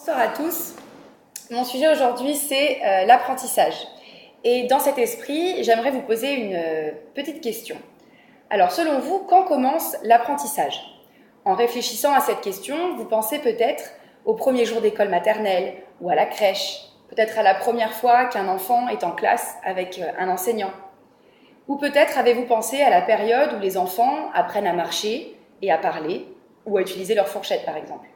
Bonsoir à tous. Mon sujet aujourd'hui, c'est l'apprentissage. Et dans cet esprit, j'aimerais vous poser une petite question. Alors, selon vous, quand commence l'apprentissage? En réfléchissant à cette question, vous pensez peut-être au premier jour d'école maternelle ou à la crèche, peut-être à la première fois qu'un enfant est en classe avec un enseignant. Ou peut-être avez-vous pensé à la période où les enfants apprennent à marcher et à parler, ou à utiliser leur fourchette par exemple.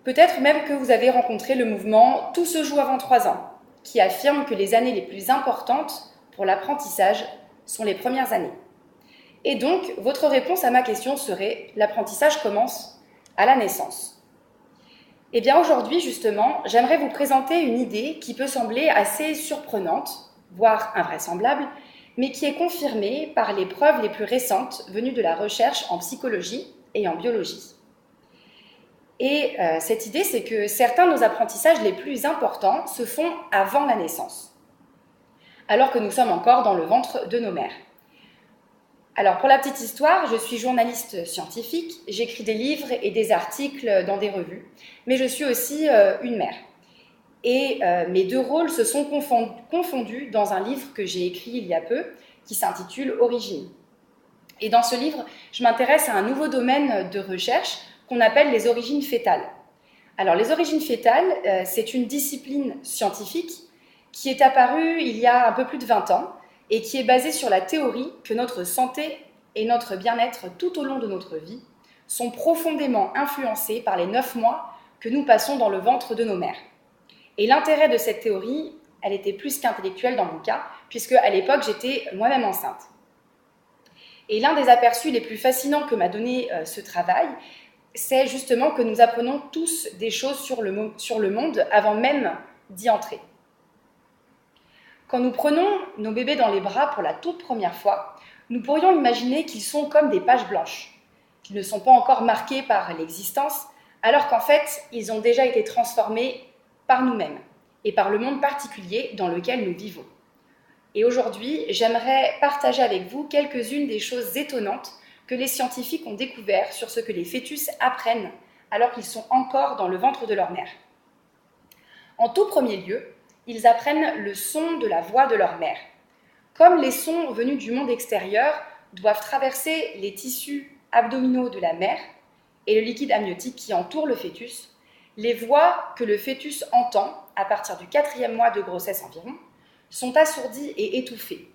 Peut-être même que vous avez rencontré le mouvement Tout se joue avant 3 ans, qui affirme que les années les plus importantes pour l'apprentissage sont les premières années. Et donc, votre réponse à ma question serait « l'apprentissage commence à la naissance ». Eh bien aujourd'hui, justement, j'aimerais vous présenter une idée qui peut sembler assez surprenante, voire invraisemblable, mais qui est confirmée par les preuves les plus récentes venues de la recherche en psychologie et en biologie. Et cette idée, c'est que certains de nos apprentissages les plus importants se font avant la naissance, alors que nous sommes encore dans le ventre de nos mères. Alors, pour la petite histoire, je suis journaliste scientifique, j'écris des livres et des articles dans des revues, mais je suis aussi une mère. Et mes deux rôles se sont confondus dans un livre que j'ai écrit il y a peu, qui s'intitule « Origine ». Et dans ce livre, je m'intéresse à un nouveau domaine de recherche qu'on appelle les origines fœtales. Alors, les origines fœtales, c'est une discipline scientifique qui est apparue il y a un peu plus de 20 ans et qui est basée sur la théorie que notre santé et notre bien-être tout au long de notre vie sont profondément influencés par les 9 mois que nous passons dans le ventre de nos mères. Et l'intérêt de cette théorie, elle était plus qu'intellectuelle dans mon cas, puisque à l'époque, j'étais moi-même enceinte. Et l'un des aperçus les plus fascinants que m'a donné ce travail, c'est justement que nous apprenons tous des choses sur le monde avant même d'y entrer. Quand nous prenons nos bébés dans les bras pour la toute première fois, nous pourrions imaginer qu'ils sont comme des pages blanches, qu'ils ne sont pas encore marqués par l'existence, alors qu'en fait, ils ont déjà été transformés par nous-mêmes et par le monde particulier dans lequel nous vivons. Et aujourd'hui, j'aimerais partager avec vous quelques-unes des choses étonnantes que les scientifiques ont découvert sur ce que les fœtus apprennent alors qu'ils sont encore dans le ventre de leur mère. En tout premier lieu, ils apprennent le son de la voix de leur mère. Comme les sons venus du monde extérieur doivent traverser les tissus abdominaux de la mère et le liquide amniotique qui entoure le fœtus, les voix que le fœtus entend à partir du 4e mois de grossesse environ sont assourdies et étouffées.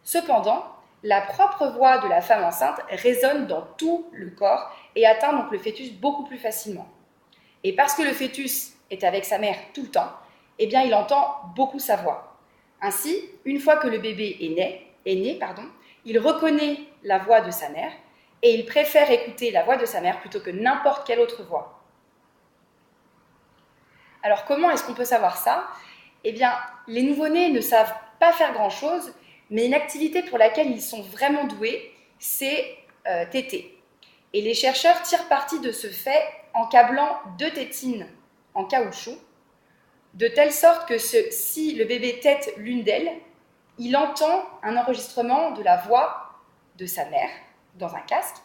Cependant, la propre voix de la femme enceinte résonne dans tout le corps et atteint donc le fœtus beaucoup plus facilement. Et parce que le fœtus est avec sa mère tout le temps, eh bien il entend beaucoup sa voix. Ainsi, une fois que le bébé est né, il reconnaît la voix de sa mère et il préfère écouter la voix de sa mère plutôt que n'importe quelle autre voix. Alors comment est-ce qu'on peut savoir ça? Eh bien, les nouveau-nés ne savent pas faire grand-chose, mais une activité pour laquelle ils sont vraiment doués, c'est téter. Et les chercheurs tirent parti de ce fait en câblant 2 tétines en caoutchouc, de telle sorte que si le bébé tète l'une d'elles, il entend un enregistrement de la voix de sa mère dans un casque,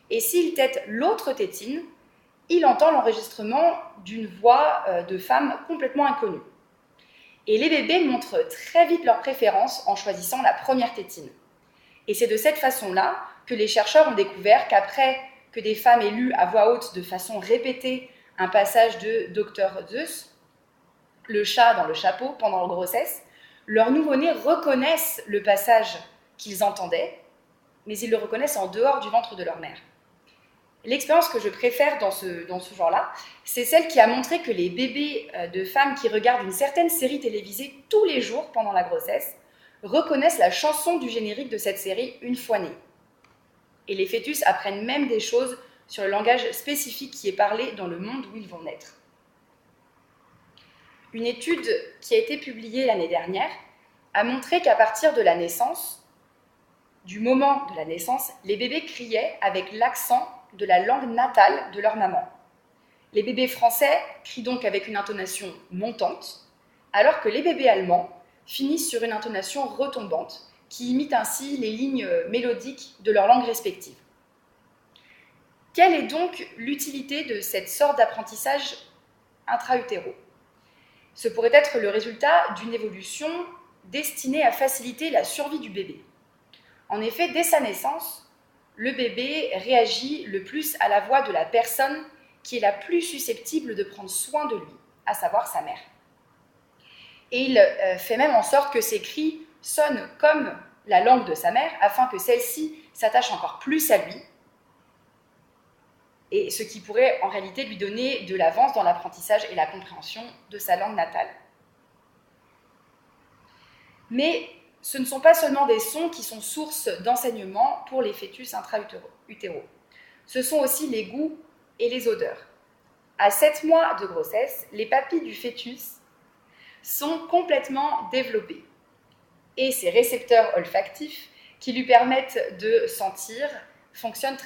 et s'il tète l'autre tétine, il entend l'enregistrement d'une voix de femme complètement inconnue. Et les bébés montrent très vite leur préférence en choisissant la première tétine. Et c'est de cette façon-là que les chercheurs ont découvert qu'après que des femmes aient lu à voix haute de façon répétée un passage de Dr Seuss, le chat dans le chapeau, pendant leur grossesse, leurs nouveau-nés reconnaissent le passage qu'ils entendaient, mais ils le reconnaissent en dehors du ventre de leur mère. L'expérience que je préfère dans ce genre-là, c'est celle qui a montré que les bébés de femmes qui regardent une certaine série télévisée tous les jours pendant la grossesse reconnaissent la chanson du générique de cette série une fois nés. Et les fœtus apprennent même des choses sur le langage spécifique qui est parlé dans le monde où ils vont naître. Une étude qui a été publiée l'année dernière a montré qu'à partir de la naissance, du moment de la naissance, les bébés criaient avec l'accent de la langue natale de leur maman. Les bébés français crient donc avec une intonation montante, alors que les bébés allemands finissent sur une intonation retombante, qui imite ainsi les lignes mélodiques de leur langue respective. Quelle est donc l'utilité de cette sorte d'apprentissage intra-utéraux. Ce pourrait être le résultat d'une évolution destinée à faciliter la survie du bébé. En effet, dès sa naissance, le bébé réagit le plus à la voix de la personne qui est la plus susceptible de prendre soin de lui, à savoir sa mère. Et il fait même en sorte que ses cris sonnent comme la langue de sa mère, afin que celle-ci s'attache encore plus à lui, et ce qui pourrait en réalité lui donner de l'avance dans l'apprentissage et la compréhension de sa langue natale. Mais ce ne sont pas seulement des sons qui sont source d'enseignement pour les fœtus intra-utéraux. Ce sont aussi les goûts et les odeurs. À 7 mois de grossesse, les papilles du fœtus sont complètement développés. Et ces récepteurs olfactifs qui lui permettent de sentir fonctionnent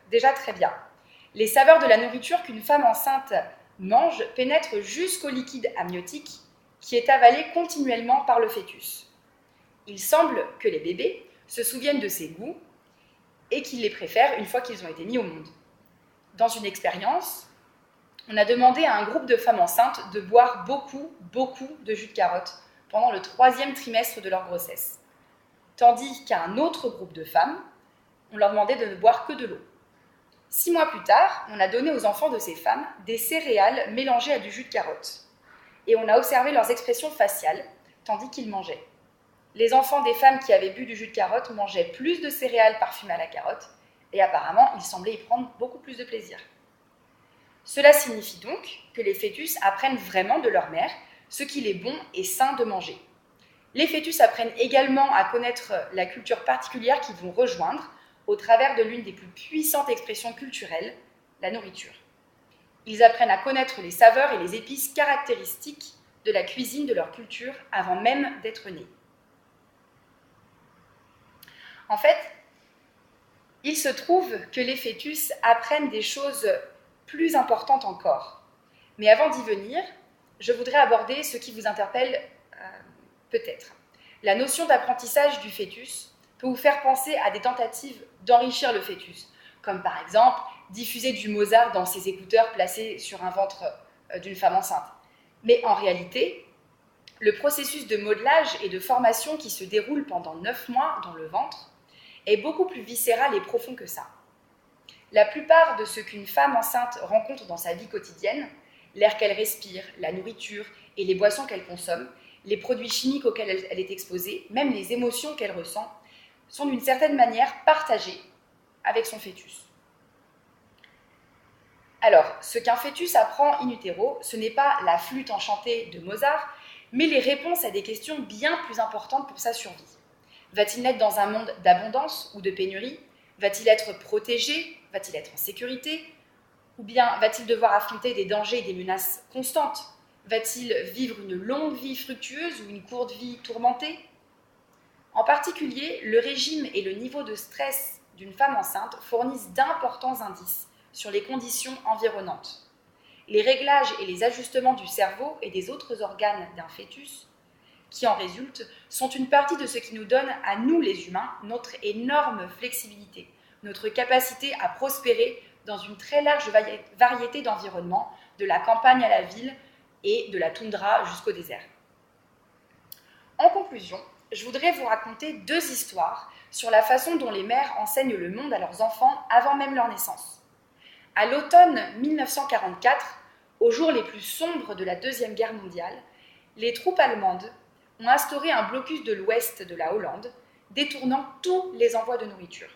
déjà très bien. Les saveurs de la nourriture qu'une femme enceinte mange pénètrent jusqu'au liquide amniotique qui est avalé continuellement par le fœtus. Il semble que les bébés se souviennent de ces goûts et qu'ils les préfèrent une fois qu'ils ont été mis au monde. Dans une expérience, on a demandé à un groupe de femmes enceintes de boire beaucoup de jus de carotte pendant le 3e trimestre de leur grossesse, tandis qu'à un autre groupe de femmes, on leur demandait de ne boire que de l'eau. 6 mois plus tard, on a donné aux enfants de ces femmes des céréales mélangées à du jus de carotte, et on a observé leurs expressions faciales tandis qu'ils mangeaient. Les enfants des femmes qui avaient bu du jus de carotte mangeaient plus de céréales parfumées à la carotte, et apparemment, ils semblaient y prendre beaucoup plus de plaisir. Cela signifie donc que les fœtus apprennent vraiment de leur mère ce qu'il est bon et sain de manger. Les fœtus apprennent également à connaître la culture particulière qu'ils vont rejoindre au travers de l'une des plus puissantes expressions culturelles, la nourriture. Ils apprennent à connaître les saveurs et les épices caractéristiques de la cuisine de leur culture avant même d'être nés. En fait, il se trouve que les fœtus apprennent des choses plus importantes encore. Mais avant d'y venir, je voudrais aborder ce qui vous interpelle peut-être. La notion d'apprentissage du fœtus peut vous faire penser à des tentatives d'enrichir le fœtus, comme par exemple diffuser du Mozart dans ses écouteurs placés sur un ventre d'une femme enceinte. Mais en réalité, le processus de modelage et de formation qui se déroule pendant 9 mois dans le ventre est beaucoup plus viscéral et profond que ça. La plupart de ce qu'une femme enceinte rencontre dans sa vie quotidienne, l'air qu'elle respire, la nourriture et les boissons qu'elle consomme, les produits chimiques auxquels elle est exposée, même les émotions qu'elle ressent, sont d'une certaine manière partagées avec son fœtus. Alors, ce qu'un fœtus apprend in utero, ce n'est pas la flûte enchantée de Mozart, mais les réponses à des questions bien plus importantes pour sa survie. Va-t-il naître dans un monde d'abondance ou de pénurie ? Va-t-il être protégé ? Va-t-il être en sécurité ? Ou bien va-t-il devoir affronter des dangers et des menaces constantes ? Va-t-il vivre une longue vie fructueuse ou une courte vie tourmentée ? En particulier, le régime et le niveau de stress d'une femme enceinte fournissent d'importants indices sur les conditions environnantes. Les réglages et les ajustements du cerveau et des autres organes d'un fœtus qui en résultent sont une partie de ce qui nous donne, à nous les humains, notre énorme flexibilité, notre capacité à prospérer dans une très large variété d'environnements, de la campagne à la ville et de la toundra jusqu'au désert. En conclusion, je voudrais vous raconter 2 histoires sur la façon dont les mères enseignent le monde à leurs enfants avant même leur naissance. À l'automne 1944, aux jours les plus sombres de la Deuxième Guerre mondiale, les troupes allemandes ont instauré un blocus de l'ouest de la Hollande, détournant tous les envois de nourriture.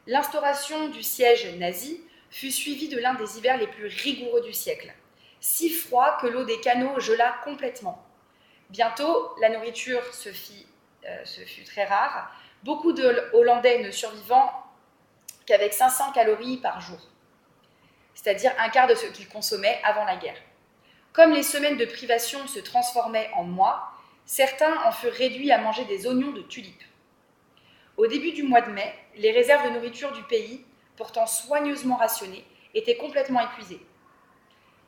L'instauration du siège nazi fut suivie de l'un des hivers les plus rigoureux du siècle, si froid que l'eau des canaux gela complètement. Bientôt, la nourriture fut très rare, beaucoup de Hollandais ne survivant qu'avec 500 calories par jour, c'est-à-dire un quart de ce qu'ils consommaient avant la guerre. Comme les semaines de privation se transformaient en mois, certains en furent réduits à manger des oignons de tulipes. Au début du mois de mai, les réserves de nourriture du pays, pourtant soigneusement rationnées, étaient complètement épuisées.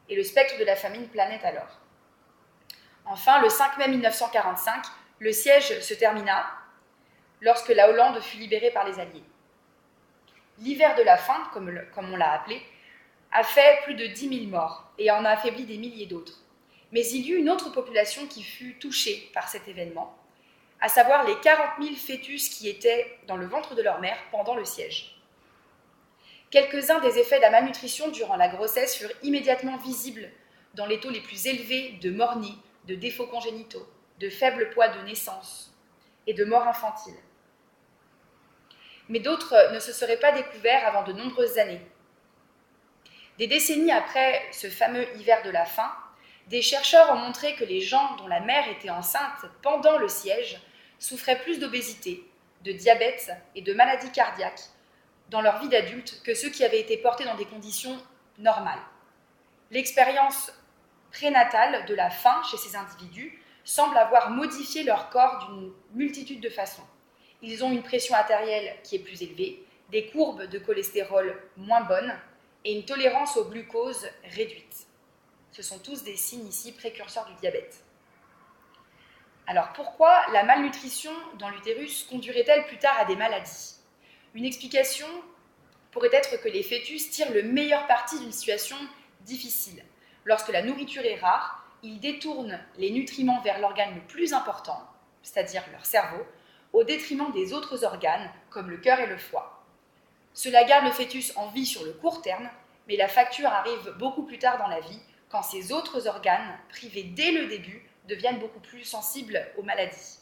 Et le spectre de la famine planait alors. Enfin, le 5 mai 1945, le siège se termina lorsque la Hollande fut libérée par les Alliés. L'hiver de la faim, comme on l'a appelé, a fait plus de 10 000 morts, et en a affaibli des milliers d'autres. Mais il y eut une autre population qui fut touchée par cet événement, à savoir les 40 000 fœtus qui étaient dans le ventre de leur mère pendant le siège. Quelques-uns des effets de la malnutrition durant la grossesse furent immédiatement visibles dans les taux les plus élevés de morts-nés, de défauts congénitaux, de faible poids de naissance et de mort infantile. Mais d'autres ne se seraient pas découverts avant de nombreuses années. Des décennies après ce fameux hiver de la faim, des chercheurs ont montré que les gens dont la mère était enceinte pendant le siège souffraient plus d'obésité, de diabète et de maladies cardiaques dans leur vie d'adulte que ceux qui avaient été portés dans des conditions normales. L'expérience prénatale de la faim chez ces individus semble avoir modifié leur corps d'une multitude de façons. Ils ont une pression artérielle qui est plus élevée, des courbes de cholestérol moins bonnes et une tolérance au glucose réduite. Ce sont tous des signes ici précurseurs du diabète. Alors pourquoi la malnutrition dans l'utérus conduirait-elle plus tard à des maladies ? Une explication pourrait être que les fœtus tirent le meilleur parti d'une situation difficile. Lorsque la nourriture est rare, ils détournent les nutriments vers l'organe le plus important, c'est-à-dire leur cerveau, au détriment des autres organes comme le cœur et le foie. Cela garde le fœtus en vie sur le court terme, mais la facture arrive beaucoup plus tard dans la vie, quand ces autres organes, privés dès le début, deviennent beaucoup plus sensibles aux maladies.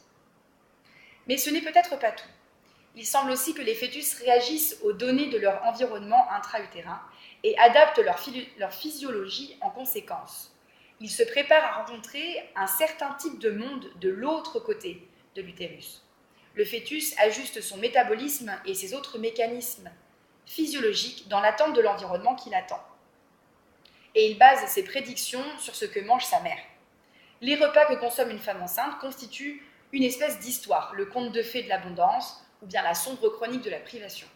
Mais ce n'est peut-être pas tout. Il semble aussi que les fœtus réagissent aux données de leur environnement intra-utérin et adaptent leur physiologie en conséquence. Ils se préparent à rencontrer un certain type de monde de l'autre côté de l'utérus. Le fœtus ajuste son métabolisme et ses autres mécanismes physiologiques dans l'attente de l'environnement qui l'attend. Et il base ses prédictions sur ce que mange sa mère. Les repas que consomme une femme enceinte constituent une espèce d'histoire, le conte de fées de l'abondance ou bien la sombre chronique de la privation.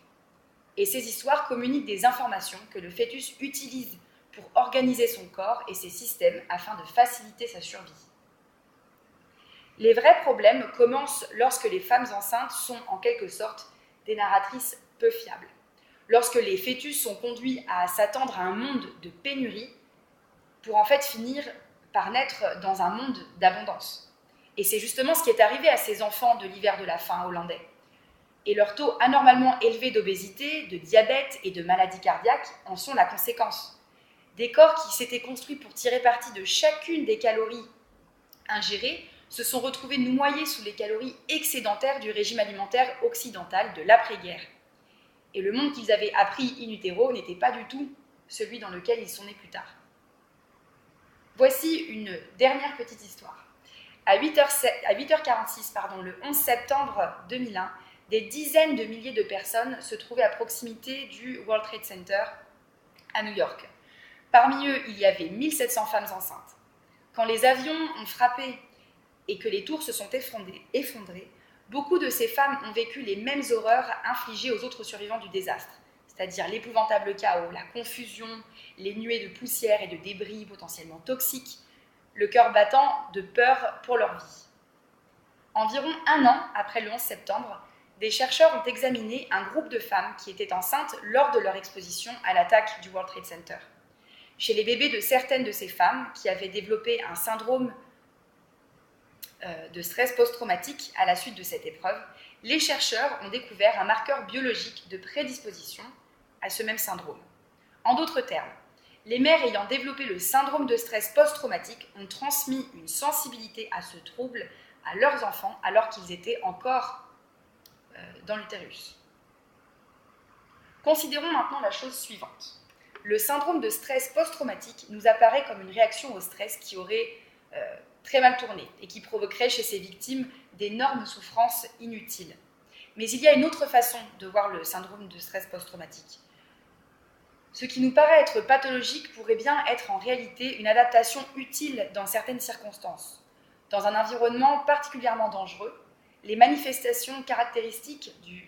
Et ces histoires communiquent des informations que le fœtus utilise pour organiser son corps et ses systèmes afin de faciliter sa survie. Les vrais problèmes commencent lorsque les femmes enceintes sont en quelque sorte des narratrices peu fiables. Lorsque les fœtus sont conduits à s'attendre à un monde de pénurie pour en fait finir par naître dans un monde d'abondance. Et c'est justement ce qui est arrivé à ces enfants de l'hiver de la faim hollandais. Et leurs taux anormalement élevés d'obésité, de diabète et de maladies cardiaques en sont la conséquence. Des corps qui s'étaient construits pour tirer parti de chacune des calories ingérées se sont retrouvés noyés sous les calories excédentaires du régime alimentaire occidental de l'après-guerre. Et le monde qu'ils avaient appris in utero n'était pas du tout celui dans lequel ils sont nés plus tard. Voici une dernière petite histoire. À 8h46, le 11 septembre 2001, des dizaines de milliers de personnes se trouvaient à proximité du World Trade Center à New York. Parmi eux, il y avait 1700 femmes enceintes. Quand les avions ont frappé et que les tours se sont effondrées, beaucoup de ces femmes ont vécu les mêmes horreurs infligées aux autres survivants du désastre, c'est-à-dire l'épouvantable chaos, la confusion, les nuées de poussière et de débris potentiellement toxiques, le cœur battant de peur pour leur vie. Environ un an après le 11 septembre, des chercheurs ont examiné un groupe de femmes qui étaient enceintes lors de leur exposition à l'attaque du World Trade Center. Chez les bébés de certaines de ces femmes qui avaient développé un syndrome de stress post-traumatique à la suite de cette épreuve, les chercheurs ont découvert un marqueur biologique de prédisposition à ce même syndrome. En d'autres termes, les mères ayant développé le syndrome de stress post-traumatique ont transmis une sensibilité à ce trouble à leurs enfants alors qu'ils étaient encore dans l'utérus. Considérons maintenant la chose suivante. Le syndrome de stress post-traumatique nous apparaît comme une réaction au stress qui aurait très mal tourné et qui provoquerait chez ses victimes d'énormes souffrances inutiles. Mais il y a une autre façon de voir le syndrome de stress post-traumatique. Ce qui nous paraît être pathologique pourrait bien être en réalité une adaptation utile dans certaines circonstances. Dans un environnement particulièrement dangereux, les manifestations caractéristiques du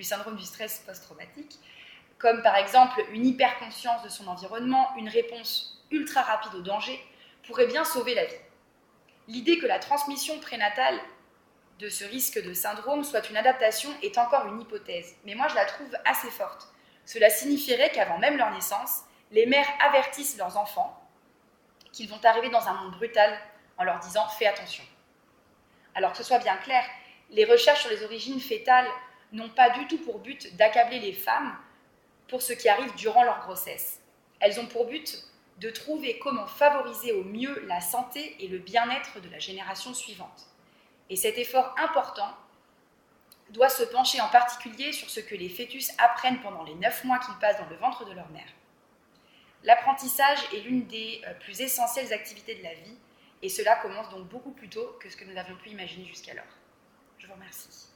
syndrome du stress post-traumatique, comme par exemple une hyperconscience de son environnement, une réponse ultra rapide au danger, pourraient bien sauver la vie. L'idée que la transmission prénatale de ce risque de syndrome soit une adaptation est encore une hypothèse, mais moi je la trouve assez forte. Cela signifierait qu'avant même leur naissance, les mères avertissent leurs enfants qu'ils vont arriver dans un monde brutal en leur disant « fais attention ». Alors que ce soit bien clair, les recherches sur les origines fétales n'ont pas du tout pour but d'accabler les femmes pour ce qui arrive durant leur grossesse. Elles ont pour but de trouver comment favoriser au mieux la santé et le bien-être de la génération suivante. Et cet effort important doit se pencher en particulier sur ce que les fœtus apprennent pendant les 9 mois qu'ils passent dans le ventre de leur mère. L'apprentissage est l'une des plus essentielles activités de la vie, et cela commence donc beaucoup plus tôt que ce que nous avions pu imaginer jusqu'alors. Je vous remercie.